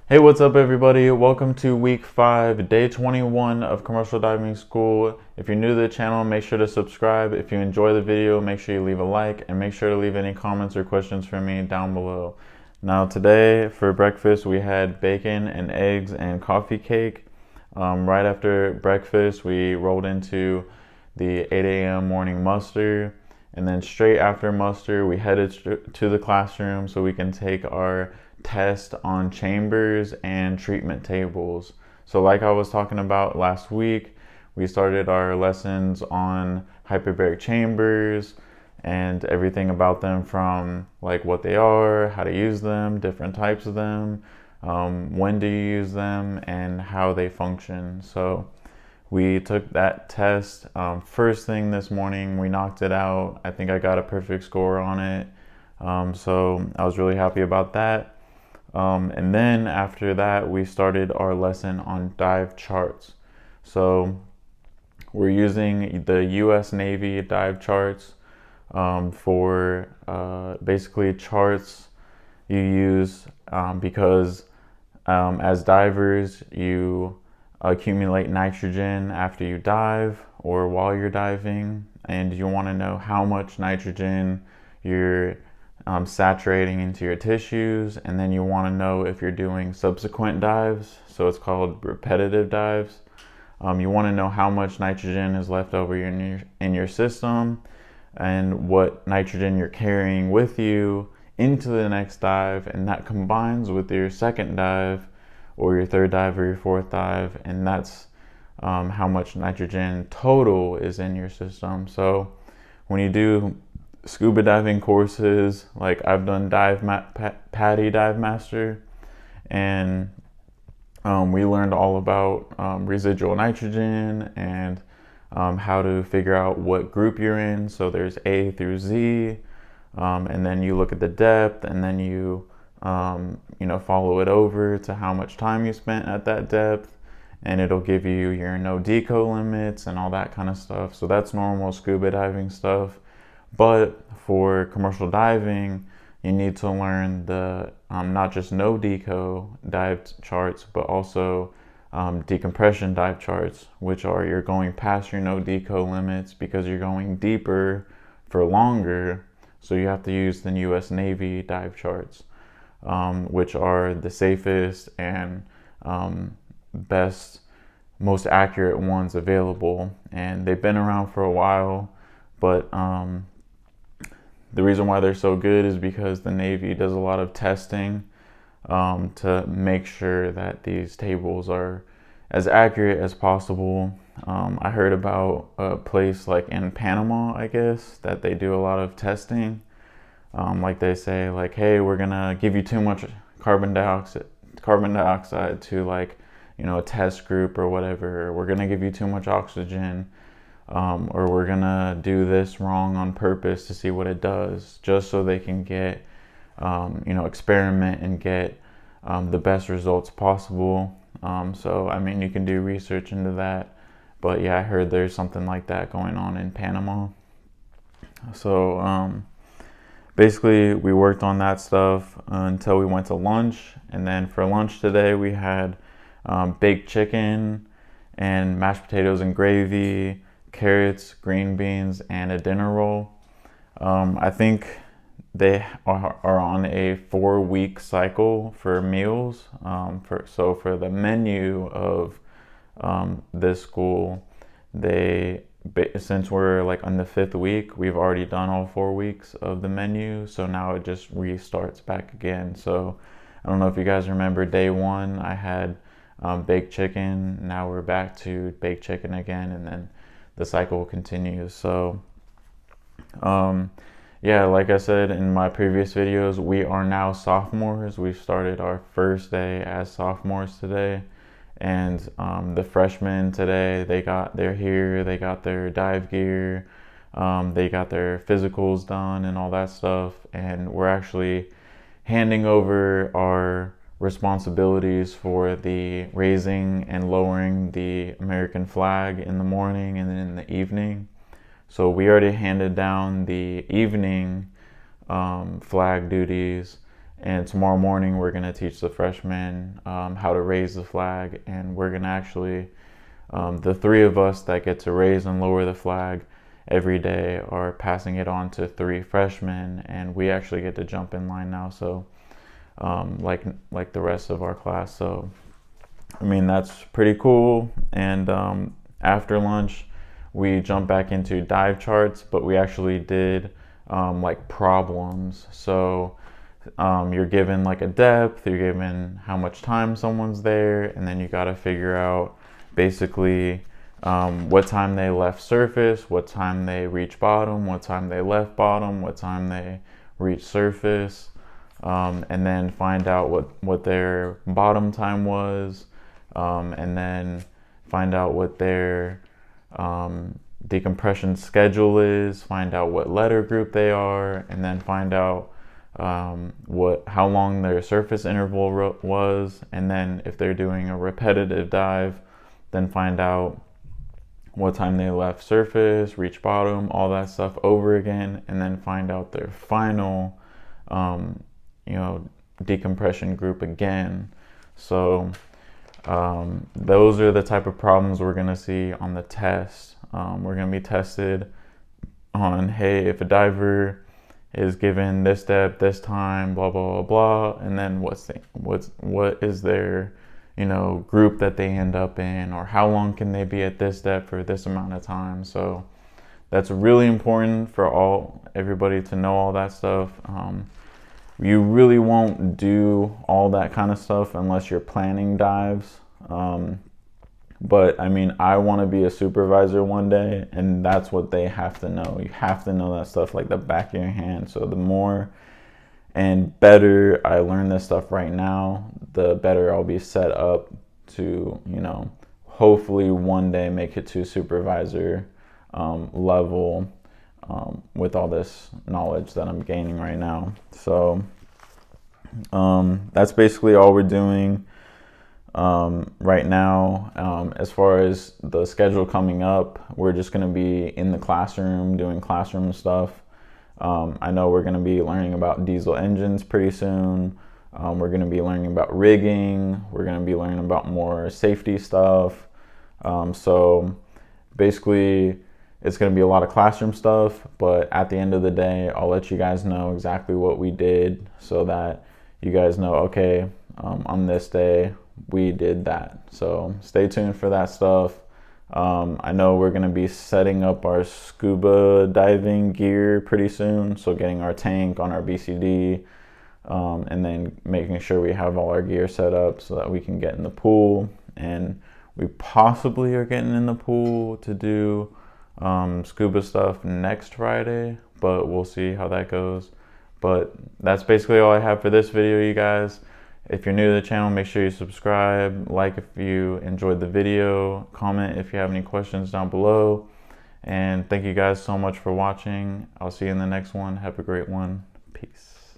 Hey, what's up, everybody? Welcome to week 5, day 21 of commercial diving school. If you're new to the channel, make sure to subscribe. If you enjoy the video, make sure you leave a like and make sure to leave any comments or questions for me down below. Now, today for breakfast, we had bacon and eggs and coffee cake. Right after breakfast, we rolled into the 8 a.m. morning muster. And then straight after muster, we headed to the classroom so we can take our test on chambers and treatment tables. So like I was talking about last week, we started our lessons on hyperbaric chambers and everything about them, from like what they are, how to use them, different types of them, when do you use them, and how they function. So we took that test first thing this morning. We knocked it out. I think I got a perfect score on it. So I was really happy about that. And then after that, we started our lesson on dive charts. So we're using the US Navy dive charts for basically charts you use because as divers, you accumulate nitrogen after you dive or while you're diving, and you want to know how much nitrogen you're saturating into your tissues, and then you want to know if you're doing subsequent dives, so it's called repetitive dives. You want to know how much nitrogen is left over in your system and what nitrogen you're carrying with you into the next dive, and that combines with your second dive or your third dive or your fourth dive, and that's how much nitrogen total is in your system. So when you do scuba diving courses, like I've done PADI Dive Master, and we learned all about residual nitrogen and how to figure out what group you're in. So there's A through Z, and then you look at the depth, and then you follow it over to how much time you spent at that depth, and it'll give you your no deco limits and all that kind of stuff. So that's normal scuba diving stuff. But for commercial diving, you need to learn the not just no deco dive charts, but also decompression dive charts, which are you're going past your no deco limits because you're going deeper for longer. So you have to use the US Navy dive charts, which are the safest and best, most accurate ones available. And they've been around for a while, but the reason why they're so good is because the Navy does a lot of testing to make sure that these tables are as accurate as possible. I heard about a place like in Panama, I guess, that they do a lot of testing. Like they say, like, hey, we're gonna give you too much carbon dioxide to, like, a test group or whatever. We're gonna give you too much oxygen. Or we're gonna do this wrong on purpose to see what it does, just so they can get, experiment and get the best results possible. So, I mean, you can do research into that, but yeah, I heard there's something like that going on in Panama. So, basically, we worked on that stuff until we went to lunch, and then for lunch today, we had baked chicken and mashed potatoes and gravy, carrots, green beans, and a dinner roll. I think they are on a 4-week cycle for meals. For the menu of this school, since we're like on the 5th week, we've already done all 4 weeks of the menu. So now it just restarts back again. So I don't know if you guys remember day 1, I had baked chicken. Now we're back to baked chicken again, and then the cycle continues. So yeah, like I said in my previous videos, we are now sophomores. We've started our first day as sophomores today, and the freshmen today, they're here, they got their dive gear, they got their physicals done and all that stuff, and we're actually handing over our responsibilities for the raising and lowering the American flag in the morning and then in the evening. So we already handed down the evening flag duties, And tomorrow morning, we're going to teach the freshmen how to raise the flag. And we're going to actually, the three of us that get to raise and lower the flag every day are passing it on to three freshmen. And we actually get to jump in line now. So like the rest of our class. So, I mean, that's pretty cool. And after lunch, we jumped back into dive charts, but we actually did like problems. So you're given like a depth, you're given how much time someone's there, and then you got to figure out basically what time they left surface, what time they reached bottom, what time they left bottom, what time they reached surface, and then find out what their bottom time was, and then find out what their decompression schedule is, find out what letter group they are, and then find out how long their surface interval was, and then if they're doing a repetitive dive, then find out what time they left surface, reach bottom, all that stuff over again, and then find out their final decompression group again. So those are the type of problems we're going to see on the test. We're going to be tested on, hey, if a diver is given this depth, this time, blah, blah, blah, blah, and then what is their, group that they end up in, or how long can they be at this depth for this amount of time. So that's really important for everybody to know all that stuff. You really won't do all that kind of stuff unless you're planning dives. But I mean, I want to be a supervisor one day, and that's what they have to know. You have to know that stuff like the back of your hand. So the more and better I learn this stuff right now, the better I'll be set up to, hopefully one day make it to supervisor level with all this knowledge that I'm gaining right now. So that's basically all we're doing right now. As far as the schedule coming up, we're just going to be in the classroom doing classroom stuff. I know we're going to be learning about diesel engines pretty soon. We're going to be learning about rigging. We're going to be learning about more safety stuff. So basically it's going to be a lot of classroom stuff, but at the end of the day, I'll let you guys know exactly what we did so that you guys know, okay, on this day we did that. So stay tuned for that stuff. I know we're going to be setting up our scuba diving gear pretty soon. So getting our tank on our BCD, and then making sure we have all our gear set up so that we can get in the pool. And we possibly are getting in the pool to do scuba stuff next Friday, but we'll see how that goes. But that's basically all I have for this video, you guys. If you're new to the channel, make sure you subscribe, like if you enjoyed the video, comment if you have any questions down below. And thank you guys so much for watching. I'll see you in the next one. Have a great one. Peace.